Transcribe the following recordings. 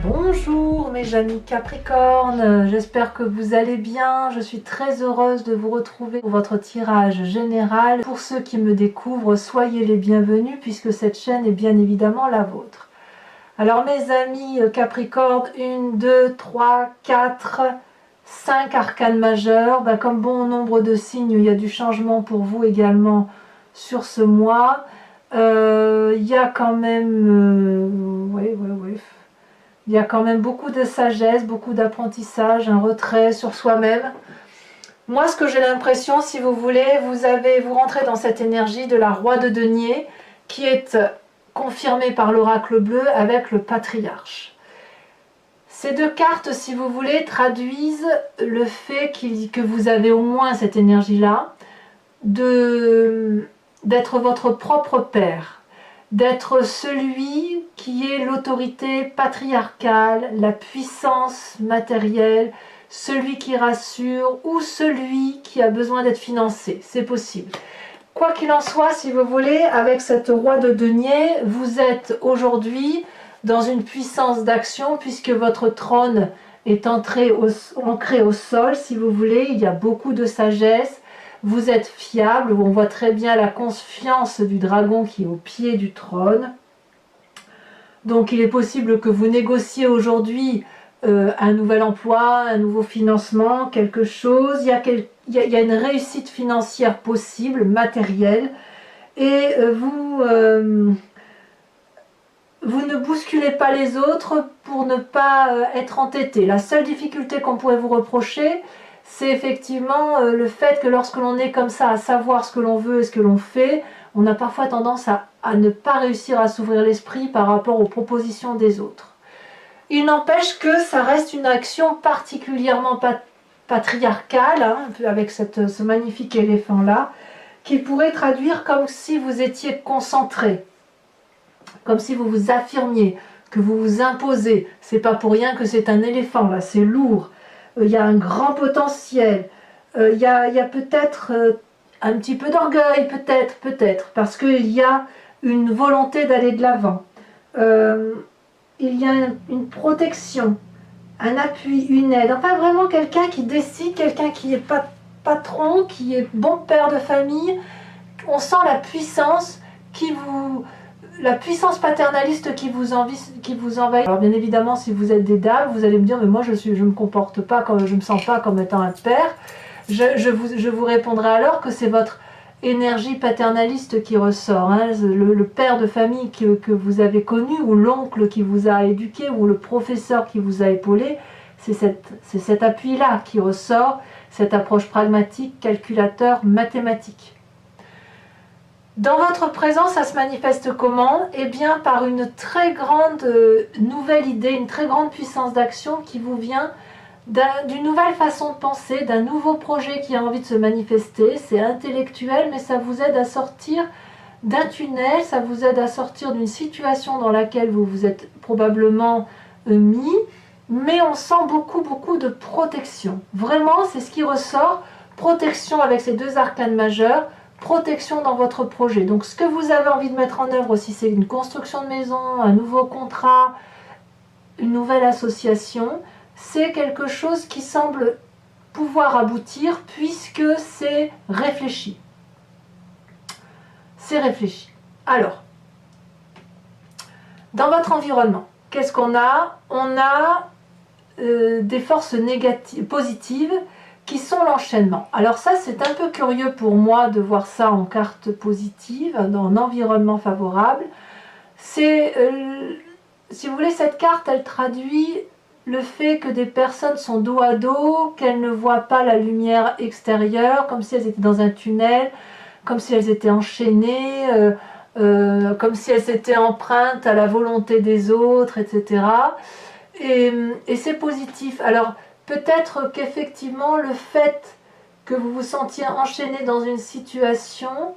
Bonjour mes amis Capricorne, j'espère que vous allez bien. Je suis très heureuse de vous retrouver pour votre tirage général. Pour ceux qui me découvrent, soyez les bienvenus puisque cette chaîne est bien évidemment la vôtre. Alors mes amis Capricorne, 1, 2, 3, 4, 5 arcanes majeures. Comme bon nombre de signes, il y a du changement pour vous également sur ce mois. Il y a quand même... Il y a quand même beaucoup de sagesse, beaucoup d'apprentissage, un retrait sur soi-même. Moi, ce que j'ai l'impression, si vous voulez, vous rentrez dans cette énergie de la roi de denier qui est confirmée par l'oracle bleu avec le patriarche. Ces deux cartes, si vous voulez, traduisent le fait que vous avez au moins cette énergie-là d'être votre propre père, d'être celui qui est l'autorité patriarcale, la puissance matérielle, celui qui rassure ou celui qui a besoin d'être financé. C'est possible. Quoi qu'il en soit, si vous voulez, avec cette roi de denier, vous êtes aujourd'hui dans une puissance d'action puisque votre trône est ancré au sol, si vous voulez. Il y a beaucoup de sagesse. Vous êtes fiable, on voit très bien la confiance du dragon qui est au pied du trône. Donc il est possible que vous négociez aujourd'hui un nouvel emploi, un nouveau financement, quelque chose. Il y a une réussite financière possible, matérielle. Et vous ne bousculez pas les autres pour ne pas être entêté. La seule difficulté qu'on pourrait vous reprocher, c'est effectivement le fait que lorsque l'on est comme ça, à savoir ce que l'on veut et ce que l'on fait, on a parfois tendance à ne pas réussir à s'ouvrir l'esprit par rapport aux propositions des autres. Il n'empêche que ça reste une action particulièrement patriarcale, hein, avec ce magnifique éléphant-là, qui pourrait traduire comme si vous étiez concentré, comme si vous vous affirmiez, que vous vous imposez. C'est pas pour rien que c'est un éléphant, là, c'est lourd. Il y a un grand potentiel, il y a peut-être un petit peu d'orgueil, peut-être, parce qu'il y a une volonté d'aller de l'avant. Il y a une protection, un appui, une aide, enfin vraiment quelqu'un qui décide, quelqu'un qui est patron, qui est bon père de famille. On sent la puissance la puissance paternaliste qui vous envahit. Alors bien évidemment, si vous êtes des dames, vous allez me dire, mais moi je me comporte pas comme, je me sens pas comme étant un père. Je vous répondrai alors que c'est votre énergie paternaliste qui ressort, hein. Le père de famille que vous avez connu, ou l'oncle qui vous a éduqué, ou le professeur qui vous a épaulé, c'est cet appui-là qui ressort, cette approche pragmatique, calculateur, mathématique. Dans votre présence, ça se manifeste comment? Eh bien, par une très grande nouvelle idée, une très grande puissance d'action qui vous vient d'une nouvelle façon de penser, d'un nouveau projet qui a envie de se manifester. C'est intellectuel, mais ça vous aide à sortir d'un tunnel, ça vous aide à sortir d'une situation dans laquelle vous vous êtes probablement mis, mais on sent beaucoup de protection. Vraiment, c'est ce qui ressort, protection avec ces deux arcanes majeures, protection dans votre projet. Donc ce que vous avez envie de mettre en œuvre, si c'est une construction de maison, un nouveau contrat, une nouvelle association, c'est quelque chose qui semble pouvoir aboutir puisque c'est réfléchi. C'est réfléchi. Alors, dans votre environnement, qu'est-ce qu'on a? On a des forces positives qui sont l'enchaînement. Alors ça, c'est un peu curieux pour moi de voir ça en carte positive, dans un environnement favorable. C'est, si vous voulez, cette carte, elle traduit le fait que des personnes sont dos à dos, qu'elles ne voient pas la lumière extérieure, comme si elles étaient dans un tunnel, comme si elles étaient enchaînées, comme si elles étaient empreintes à la volonté des autres, etc. Et c'est positif. Alors, peut-être qu'effectivement, le fait que vous vous sentiez enchaîné dans une situation,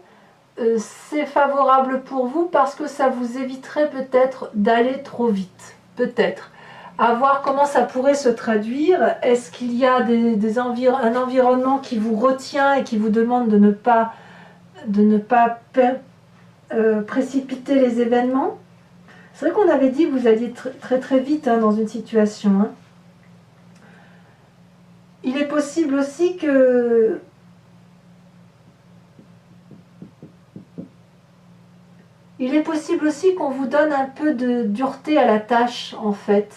c'est favorable pour vous parce que ça vous éviterait peut-être d'aller trop vite. Peut-être. À voir comment ça pourrait se traduire. Est-ce qu'il y a un environnement qui vous retient et qui vous demande de ne pas précipiter les événements? C'est vrai qu'on avait dit que vous alliez très vite hein, dans une situation. Hein. Il est possible aussi que... Il est possible aussi qu'on vous donne un peu de dureté à la tâche, en fait.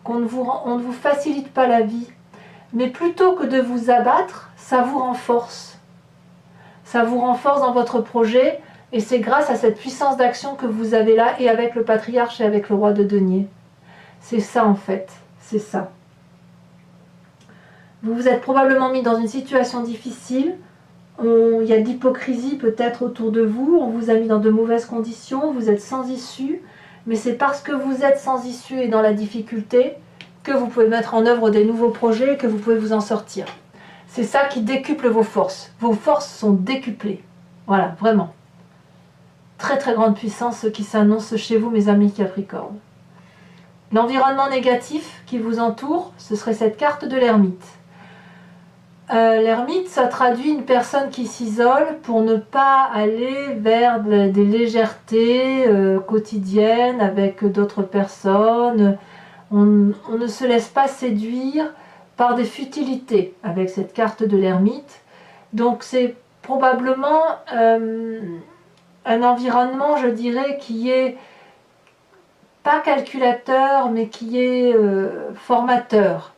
On ne vous facilite pas la vie. Mais plutôt que de vous abattre, ça vous renforce. Ça vous renforce dans votre projet, et c'est grâce à cette puissance d'action que vous avez là, et avec le patriarche et avec le roi de denier. C'est ça, en fait. C'est ça. Vous vous êtes probablement mis dans une situation difficile. Il y a de l'hypocrisie peut-être autour de vous, on vous a mis dans de mauvaises conditions, vous êtes sans issue, mais c'est parce que vous êtes sans issue et dans la difficulté que vous pouvez mettre en œuvre des nouveaux projets et que vous pouvez vous en sortir. C'est ça qui décuple vos forces. Vos forces sont décuplées. Voilà, vraiment. Très très grande puissance qui s'annonce chez vous, mes amis Capricorne. L'environnement négatif qui vous entoure, ce serait cette carte de l'ermite. L'ermite, ça traduit une personne qui s'isole pour ne pas aller vers des légèretés quotidiennes avec d'autres personnes. On ne se laisse pas séduire par des futilités avec cette carte de l'ermite. Donc c'est probablement un environnement, je dirais, qui est pas calculateur, mais qui est formateur.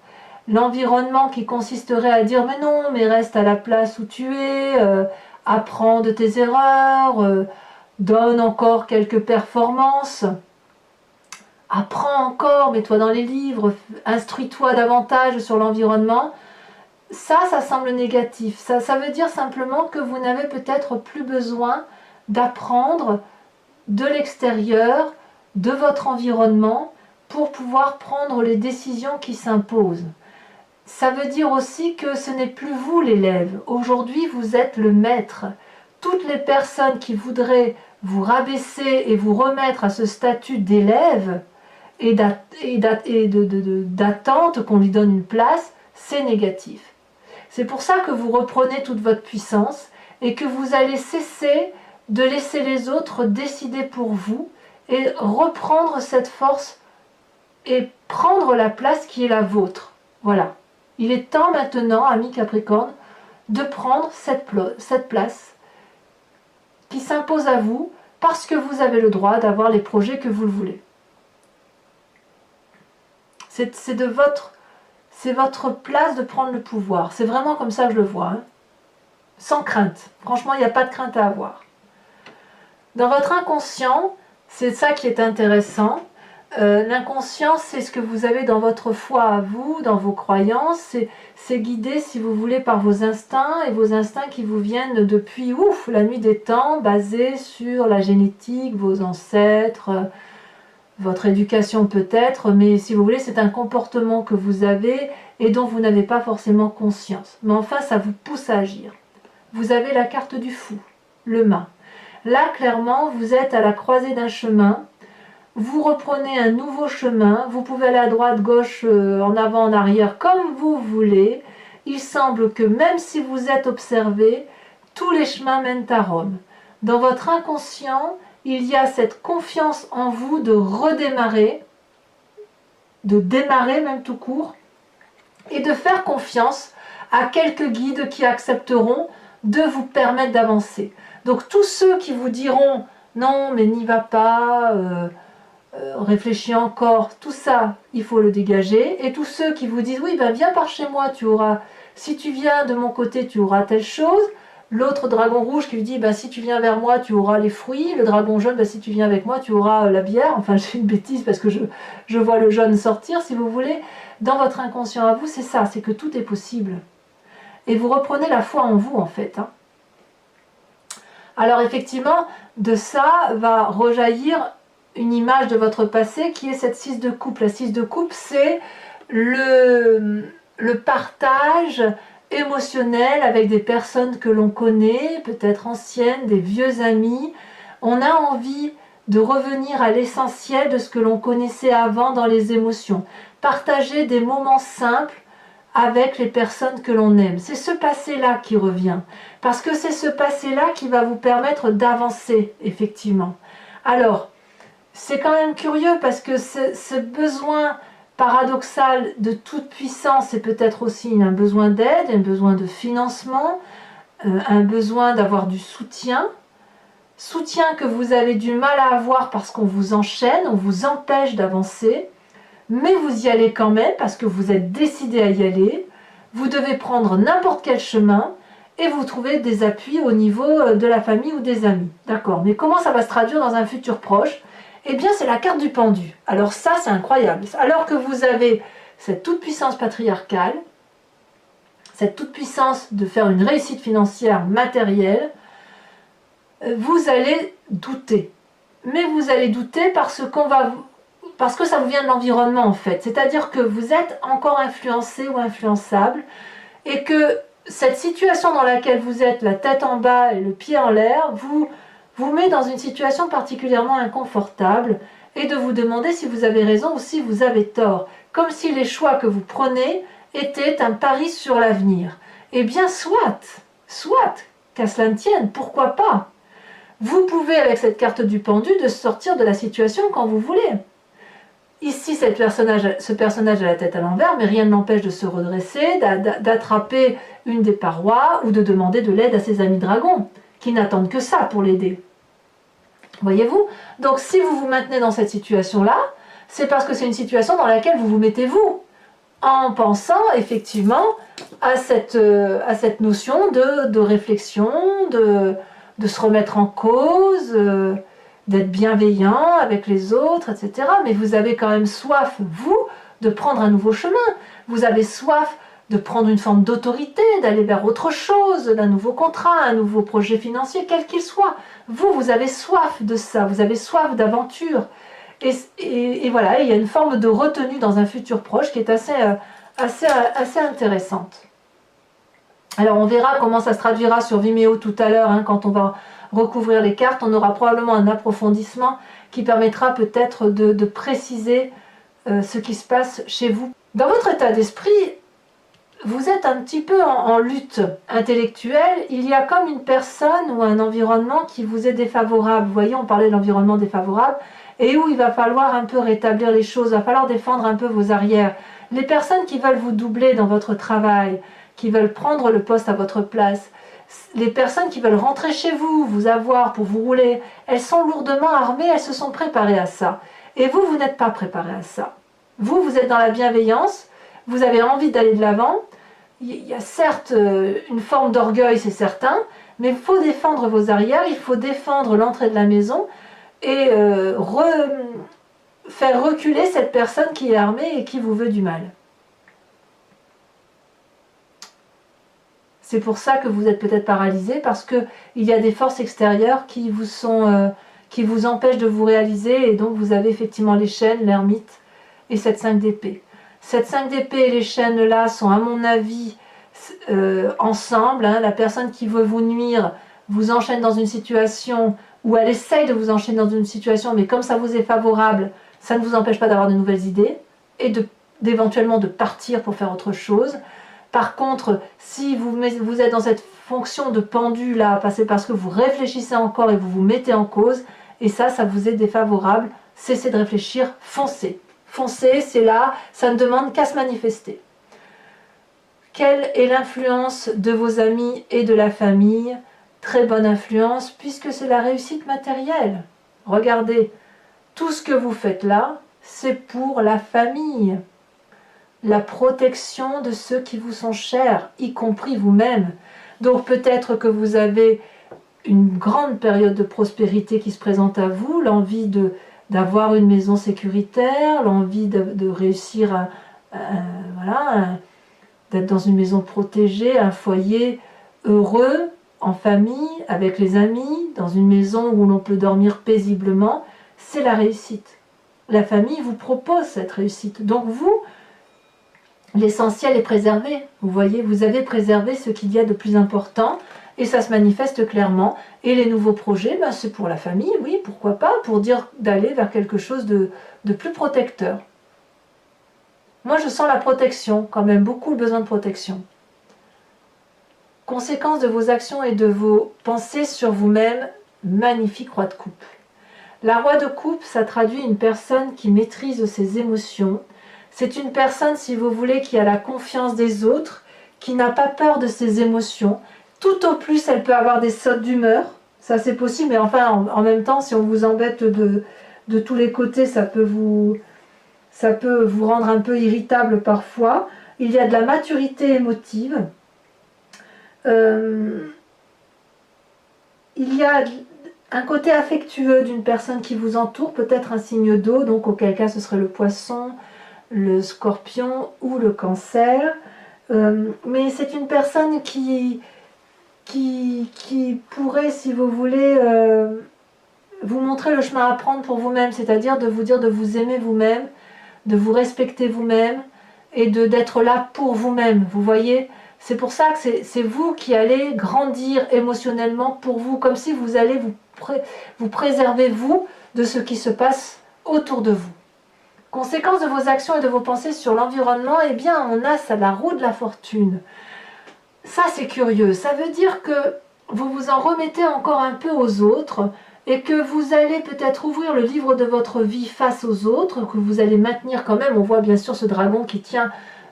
L'environnement qui consisterait à dire mais non, mais reste à la place où tu es, apprends de tes erreurs, donne encore quelques performances, apprends encore, mets-toi dans les livres, instruis-toi davantage sur l'environnement. Ça semble négatif. Ça veut dire simplement que vous n'avez peut-être plus besoin d'apprendre de l'extérieur, de votre environnement, pour pouvoir prendre les décisions qui s'imposent. Ça veut dire aussi que ce n'est plus vous l'élève. Aujourd'hui, vous êtes le maître. Toutes les personnes qui voudraient vous rabaisser et vous remettre à ce statut d'élève et d'attente qu'on lui donne une place, c'est négatif. C'est pour ça que vous reprenez toute votre puissance et que vous allez cesser de laisser les autres décider pour vous et reprendre cette force et prendre la place qui est la vôtre. Voilà. Il est temps maintenant, amis Capricorne, de prendre cette place qui s'impose à vous parce que vous avez le droit d'avoir les projets que vous le voulez. C'est votre place de prendre le pouvoir. C'est vraiment comme ça que je le vois. Hein. Sans crainte. Franchement, il n'y a pas de crainte à avoir. Dans votre inconscient, c'est ça qui est intéressant. L'inconscient, c'est ce que vous avez dans votre foi à vous, dans vos croyances. C'est guidé, si vous voulez, par vos instincts, et vos instincts qui vous viennent depuis la nuit des temps, basés sur la génétique, vos ancêtres, votre éducation peut-être, mais si vous voulez, c'est un comportement que vous avez et dont vous n'avez pas forcément conscience. Mais enfin, ça vous pousse à agir. Vous avez la carte du fou, le mât. Là, clairement, vous êtes à la croisée d'un chemin. Vous reprenez un nouveau chemin, vous pouvez aller à droite, gauche, en avant, en arrière, comme vous voulez. Il semble que même si vous êtes observé, tous les chemins mènent à Rome. Dans votre inconscient, il y a cette confiance en vous de redémarrer, de démarrer même tout court, et de faire confiance à quelques guides qui accepteront de vous permettre d'avancer. Donc tous ceux qui vous diront « non, mais n'y va pas », réfléchis encore, tout ça, il faut le dégager. Et tous ceux qui vous disent, oui, ben viens par chez moi, tu auras, si tu viens de mon côté, tu auras telle chose. L'autre dragon rouge qui lui dit, ben, si tu viens vers moi, tu auras les fruits. Le dragon jaune, ben, si tu viens avec moi, tu auras la bière. Enfin, j'ai une bêtise parce que je vois le jaune sortir, si vous voulez. Dans votre inconscient à vous, c'est ça, c'est que tout est possible. Et vous reprenez la foi en vous, en fait. Hein. Alors, effectivement, de ça va rejaillir une image de votre passé qui est cette 6 de coupe. La 6 de coupe, c'est le partage émotionnel avec des personnes que l'on connaît, peut-être anciennes, des vieux amis. On a envie de revenir à l'essentiel de ce que l'on connaissait avant dans les émotions. Partager des moments simples avec les personnes que l'on aime. C'est ce passé-là qui revient. Parce que c'est ce passé-là qui va vous permettre d'avancer, effectivement. Alors, c'est quand même curieux parce que ce besoin paradoxal de toute puissance, c'est peut-être aussi un besoin d'aide, un besoin de financement, un besoin d'avoir du soutien. Soutien que vous avez du mal à avoir parce qu'on vous enchaîne, on vous empêche d'avancer, mais vous y allez quand même parce que vous êtes décidé à y aller. Vous devez prendre n'importe quel chemin et vous trouvez des appuis au niveau de la famille ou des amis. D'accord, mais comment ça va se traduire dans un futur proche? Eh bien, c'est la carte du pendu. Alors ça, c'est incroyable. Alors que vous avez cette toute-puissance patriarcale, cette toute-puissance de faire une réussite financière matérielle, vous allez douter. Mais vous allez douter parce que ça vous vient de l'environnement en fait. C'est-à-dire que vous êtes encore influencé ou influençable et que cette situation dans laquelle vous êtes, la tête en bas et le pied en l'air, vous met dans une situation particulièrement inconfortable et de vous demander si vous avez raison ou si vous avez tort. Comme si les choix que vous prenez étaient un pari sur l'avenir. Eh bien, soit, qu'à cela ne tienne, pourquoi pas? Vous pouvez, avec cette carte du pendu, de sortir de la situation quand vous voulez. Ici, ce personnage a la tête à l'envers, mais rien ne l'empêche de se redresser, d'attraper une des parois ou de demander de l'aide à ses amis dragons, qui n'attendent que ça pour l'aider. Voyez-vous? Donc si vous vous maintenez dans cette situation-là, c'est parce que c'est une situation dans laquelle vous vous mettez vous, en pensant effectivement à cette notion de réflexion, de se remettre en cause, d'être bienveillant avec les autres, etc. Mais vous avez quand même soif, vous, de prendre un nouveau chemin. Vous avez soif de prendre une forme d'autorité, d'aller vers autre chose, d'un nouveau contrat, un nouveau projet financier, quel qu'il soit. Vous avez soif de ça, vous avez soif d'aventure. Et voilà, il y a une forme de retenue dans un futur proche qui est assez intéressante. Alors on verra comment ça se traduira sur Vimeo tout à l'heure, hein, quand on va recouvrir les cartes. On aura probablement un approfondissement qui permettra peut-être de préciser ce qui se passe chez vous. Dans votre état d'esprit, vous êtes un petit peu en lutte intellectuelle. Il y a comme une personne ou un environnement qui vous est défavorable. Vous voyez, on parlait de l'environnement défavorable et où il va falloir un peu rétablir les choses, il va falloir défendre un peu vos arrières. Les personnes qui veulent vous doubler dans votre travail, qui veulent prendre le poste à votre place, les personnes qui veulent rentrer chez vous, vous avoir pour vous rouler, elles sont lourdement armées, elles se sont préparées à ça. Et vous, vous n'êtes pas préparé à ça. Vous êtes dans la bienveillance, vous avez envie d'aller de l'avant. Il y a certes une forme d'orgueil, c'est certain, mais il faut défendre vos arrières, il faut défendre l'entrée de la maison et faire reculer cette personne qui est armée et qui vous veut du mal. C'est pour ça que vous êtes peut-être paralysé, parce qu'il y a des forces extérieures qui vous empêchent de vous réaliser, et donc vous avez effectivement les chaînes, l'ermite et cette 5 d'épée. Cette 5 d'épée et les chaînes là sont à mon avis ensemble, hein. La personne qui veut vous nuire vous enchaîne dans une situation, ou elle essaye de vous enchaîner dans une situation, mais comme ça vous est favorable, ça ne vous empêche pas d'avoir de nouvelles idées, et d'éventuellement de partir pour faire autre chose. Par contre, si vous êtes dans cette fonction de pendu là, c'est parce que vous réfléchissez encore et vous vous mettez en cause, et ça vous est défavorable, cessez de réfléchir, foncez. Foncez, c'est là, ça ne demande qu'à se manifester. Quelle est l'influence de vos amis et de la famille? Très bonne influence, puisque c'est la réussite matérielle. Regardez, tout ce que vous faites là, c'est pour la famille. La protection de ceux qui vous sont chers, y compris vous-même. Donc peut-être que vous avez une grande période de prospérité qui se présente à vous, l'envie d'avoir une maison sécuritaire, l'envie de réussir d'être dans une maison protégée, un foyer heureux, en famille, avec les amis, dans une maison où l'on peut dormir paisiblement. C'est la réussite. La famille vous propose cette réussite. Donc vous, l'essentiel est préservé. Vous voyez, vous avez préservé ce qu'il y a de plus important et ça se manifeste clairement. Et les nouveaux projets, c'est pour la famille, oui, pourquoi pas, pour dire d'aller vers quelque chose de plus protecteur. Moi, je sens la protection, quand même, beaucoup le besoin de protection. Conséquence de vos actions et de vos pensées sur vous-même, magnifique roi de coupe. La roi de coupe, ça traduit une personne qui maîtrise ses émotions. C'est une personne, si vous voulez, qui a la confiance des autres, qui n'a pas peur de ses émotions. Tout au plus, elle peut avoir des sautes d'humeur. Ça, c'est possible, mais enfin, en même temps, si on vous embête de tous les côtés, ça peut vous rendre un peu irritable parfois. Il y a de la maturité émotive. Il y a un côté affectueux d'une personne qui vous entoure, peut-être un signe d'eau, donc auquel cas ce serait le poisson, le scorpion ou le cancer. Mais c'est une personne qui pourrait, si vous voulez, vous montrer le chemin à prendre pour vous-même, c'est-à-dire de vous aimer vous-même, de vous respecter vous-même et d'être là pour vous-même. Vous voyez, c'est pour ça que c'est vous qui allez grandir émotionnellement pour vous, comme si vous allez vous préserver vous de ce qui se passe autour de vous. Conséquence de vos actions et de vos pensées sur l'environnement, eh bien on a la roue de la fortune. Ça c'est curieux, ça veut dire que vous vous en remettez encore un peu aux autres et que vous allez peut-être ouvrir le livre de votre vie face aux autres, que vous allez maintenir quand même. On voit bien sûr ce dragon qui tient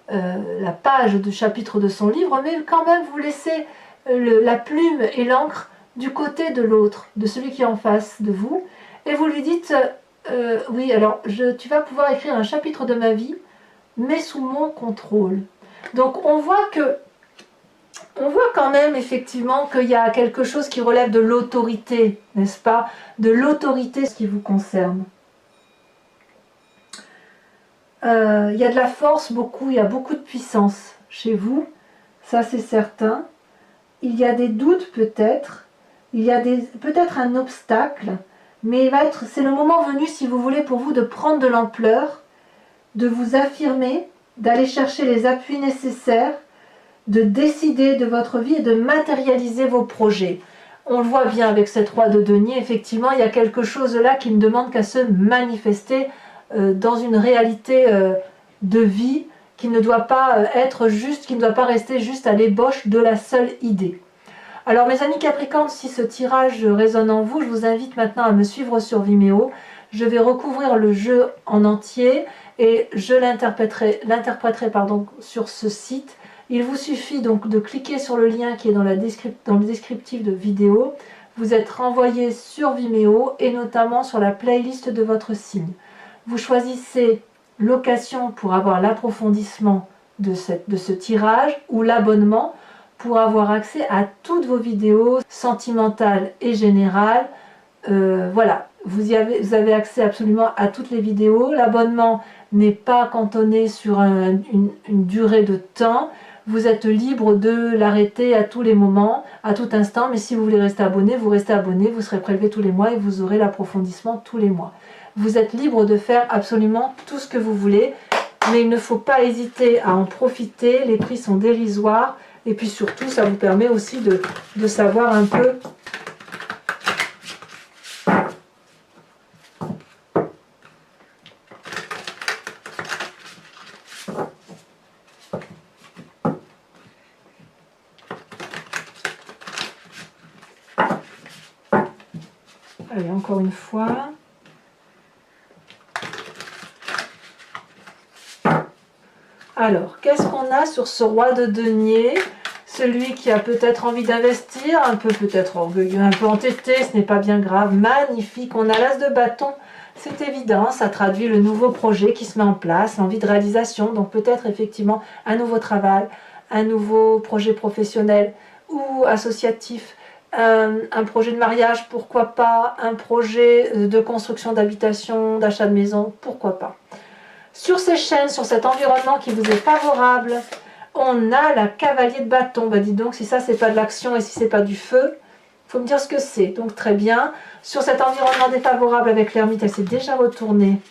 la page de chapitre de son livre, mais quand même vous laissez la plume et l'encre du côté de l'autre, de celui qui est en face de vous, et vous lui dites oui, alors tu vas pouvoir écrire un chapitre de ma vie, mais sous mon contrôle. Donc on voit quand même effectivement qu'il y a quelque chose qui relève de l'autorité, n'est-ce pas? De l'autorité, ce qui vous concerne. Il y a de la force, beaucoup, il y a beaucoup de puissance chez vous, ça c'est certain. Il y a des doutes peut-être, il y a peut-être un obstacle, mais c'est le moment venu, si vous voulez, pour vous de prendre de l'ampleur, de vous affirmer, d'aller chercher les appuis nécessaires, de décider de votre vie et de matérialiser vos projets. On le voit bien avec cette roi de denier, effectivement, il y a quelque chose là qui ne demande qu'à se manifester dans une réalité de vie qui ne doit pas être juste, qui ne doit pas rester juste à l'ébauche de la seule idée. Alors mes amis Capricorne, si ce tirage résonne en vous, je vous invite maintenant à me suivre sur Vimeo. Je vais recouvrir le jeu en entier et je l'interpréterai sur ce site. Il vous suffit donc de cliquer sur le lien qui est dans le descriptif de vidéo. Vous êtes renvoyé sur Vimeo et notamment sur la playlist de votre signe. Vous choisissez location pour avoir l'approfondissement de ce tirage ou l'abonnement pour avoir accès à toutes vos vidéos sentimentales et générales. Voilà, vous avez accès absolument à toutes les vidéos. L'abonnement n'est pas cantonné sur une durée de temps. Vous êtes libre de l'arrêter à tous les moments, à tout instant, mais si vous voulez rester abonné, vous restez abonné, vous serez prélevé tous les mois et vous aurez l'approfondissement tous les mois. Vous êtes libre de faire absolument tout ce que vous voulez, mais il ne faut pas hésiter à en profiter, les prix sont dérisoires, et puis surtout, ça vous permet aussi de savoir un peu allez, encore une fois. Alors, qu'est-ce qu'on a sur ce roi de denier? Celui qui a peut-être envie d'investir, un peu peut-être orgueilleux, un peu entêté, ce n'est pas bien grave, magnifique. On a l'as de bâton, c'est évident, ça traduit le nouveau projet qui se met en place, l'envie de réalisation, donc peut-être effectivement un nouveau travail, un nouveau projet professionnel ou associatif, un projet de mariage, pourquoi pas, un projet de construction d'habitation, d'achat de maison, pourquoi pas. Sur ces chaînes, sur cet environnement qui vous est favorable, on a la cavalier de bâton. Bah dis donc, si ça c'est pas de l'action et si c'est pas du feu, il faut me dire ce que c'est. Donc très bien. Sur cet environnement défavorable avec l'ermite, elle s'est déjà retournée.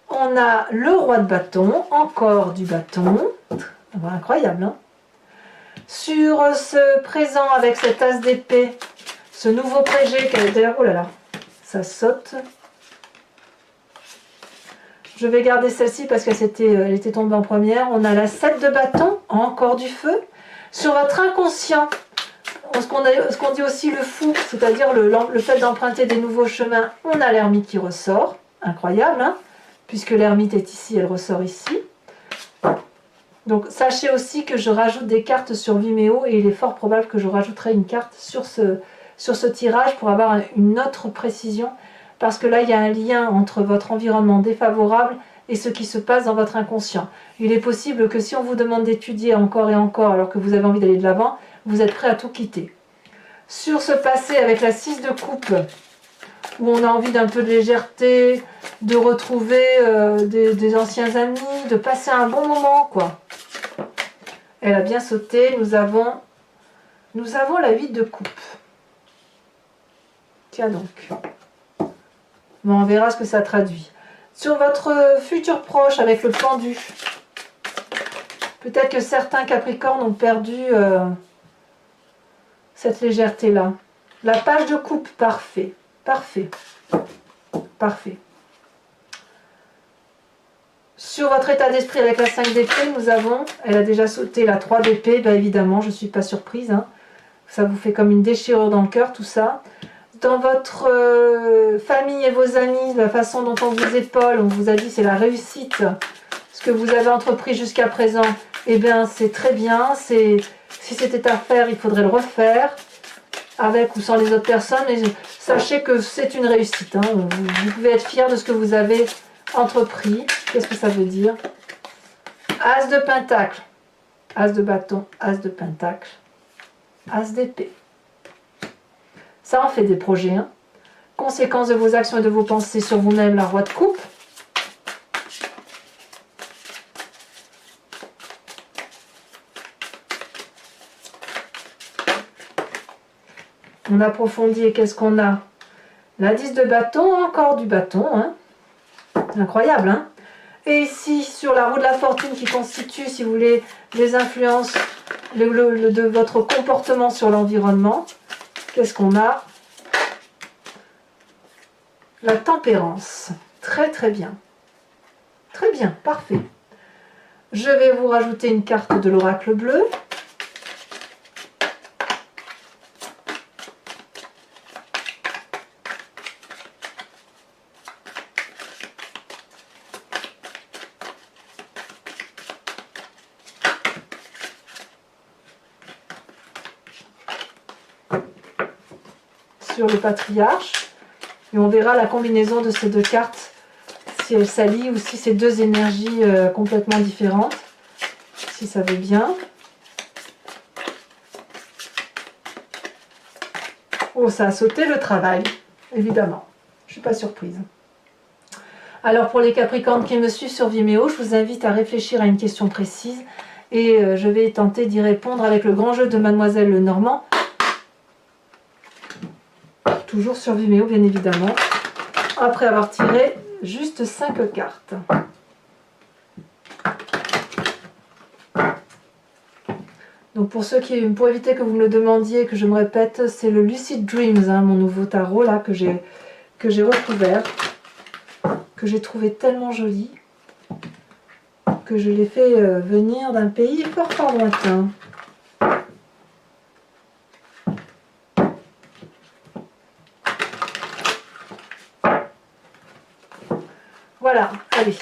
On a le roi de bâton, encore du bâton. Incroyable, hein? Sur ce présent avec cet as d'épée, ce nouveau projet qui a été... Oh là là, ça saute. Je vais garder celle-ci parce qu'elle était tombée en première. On a la 7 de bâton, encore du feu. Sur votre inconscient, ce qu'on dit aussi le fou, c'est-à-dire le fait d'emprunter des nouveaux chemins, on a l'ermite qui ressort. Incroyable, hein, puisque l'ermite est ici, elle ressort ici. Donc sachez aussi que je rajoute des cartes sur Vimeo et il est fort probable que je rajouterai une carte sur ce tirage pour avoir une autre précision, parce que là il y a un lien entre votre environnement défavorable et ce qui se passe dans votre inconscient. Il est possible que si on vous demande d'étudier encore et encore alors que vous avez envie d'aller de l'avant, vous êtes prêt à tout quitter. Sur ce passé avec la 6 de coupe, où on a envie d'un peu de légèreté, de retrouver des anciens amis, de passer un bon moment, quoi. Elle a bien sauté. Nous avons la 8 de coupe. Tiens donc. Bon, on verra ce que ça traduit. Sur votre futur proche avec le pendu, peut-être que certains Capricornes ont perdu cette légèreté-là. La page de coupe, parfait. Parfait. Parfait. Sur votre état d'esprit avec la 5 d'épée, nous avons, elle a déjà sauté la 3 d'épée, bien évidemment, je ne suis pas surprise. Hein. Ça vous fait comme une déchirure dans le cœur, tout ça. Dans votre famille et vos amis, la façon dont on vous épaule, on vous a dit c'est la réussite. Ce que vous avez entrepris jusqu'à présent, eh bien c'est très bien. Si c'était à faire, il faudrait le refaire, avec ou sans les autres personnes. Et sachez que c'est une réussite. Hein. Vous pouvez être fier de ce que vous avez entrepris. Qu'est-ce que ça veut dire? As de pentacle, as de bâton, as de pentacle, as d'épée. Ça en fait des projets. Hein. Conséquences de vos actions et de vos pensées sur vous-même, la roi de coupe. On approfondit et qu'est-ce qu'on a? La 10 de bâton, encore du bâton. Hein. Incroyable, hein? Et ici, sur la roue de la fortune qui constitue, si vous voulez, les influences de votre comportement sur l'environnement, qu'est-ce qu'on a? La tempérance. Très très bien. Très bien, parfait. Je vais vous rajouter une carte de l'oracle bleu. Sur le patriarche. Et on verra la combinaison de ces deux cartes, si elles s'allient ou si c'est deux énergies complètement différentes, si ça veut bien. Oh, ça a sauté le travail, évidemment. Je ne suis pas surprise. Alors pour les Capricornes qui me suivent sur Vimeo, je vous invite à réfléchir à une question précise et je vais tenter d'y répondre avec le grand jeu de Mademoiselle Lenormand. Toujours sur Vimeo, bien évidemment, après avoir tiré juste 5 cartes. Donc pour pour éviter que vous me le demandiez, que je me répète, c'est le Lucid Dreams, hein, mon nouveau tarot là que j'ai recouvert, que j'ai trouvé tellement joli, que je l'ai fait venir d'un pays fort fort lointain. Voilà, allez.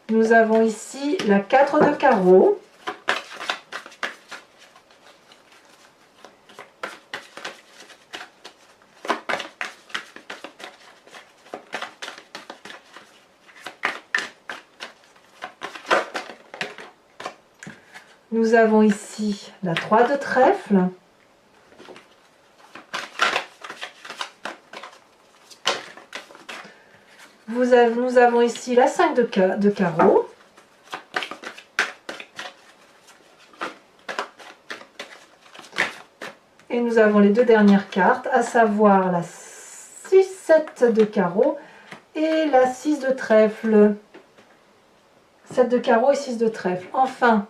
Nous avons ici la 4 de carreau. Nous avons ici la 3 de trèfle. Nous avons ici la 5 de carreau. Et nous avons les deux dernières cartes, à savoir la 6-7 de carreau et la 6 de trèfle. 7 de carreau et 6 de trèfle. Enfin,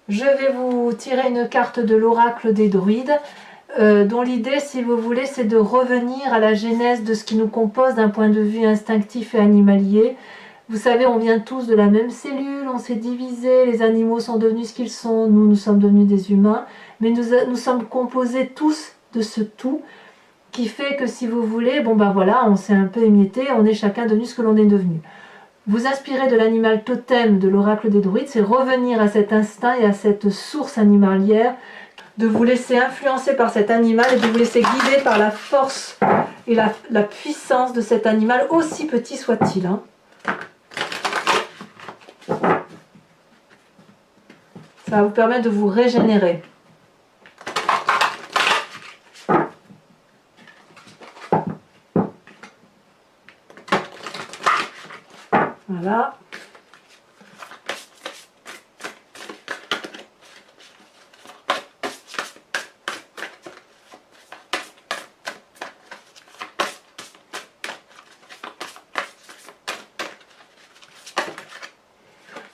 je vais vous tirer une carte de l'oracle des druides. dont l'idée, si vous voulez, c'est de revenir à la genèse de ce qui nous compose d'un point de vue instinctif et animalier. Vous savez, on vient tous de la même cellule, on s'est divisé, les animaux sont devenus ce qu'ils sont, nous sommes devenus des humains, mais nous sommes composés tous de ce tout, qui fait que si vous voulez, bon ben voilà, on s'est un peu émietté, on est chacun devenu ce que l'on est devenu. Vous inspirer de l'animal totem de l'oracle des druides, c'est revenir à cet instinct et à cette source animalière, de vous laisser influencer par cet animal et de vous laisser guider par la force et la puissance de cet animal, aussi petit soit-il. Hein. Ça va vous permettre de vous régénérer. Voilà.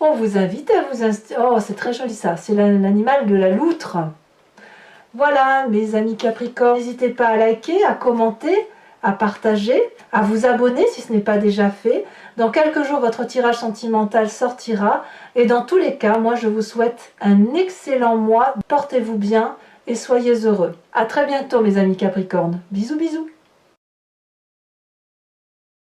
On vous invite à vous installer. Oh, c'est très joli ça. C'est l'animal de la loutre. Voilà, mes amis Capricorne. N'hésitez pas à liker, à commenter, à partager, à vous abonner si ce n'est pas déjà fait. Dans quelques jours, votre tirage sentimental sortira. Et dans tous les cas, moi, je vous souhaite un excellent mois. Portez-vous bien et soyez heureux. À très bientôt, mes amis Capricorne. Bisous, bisous.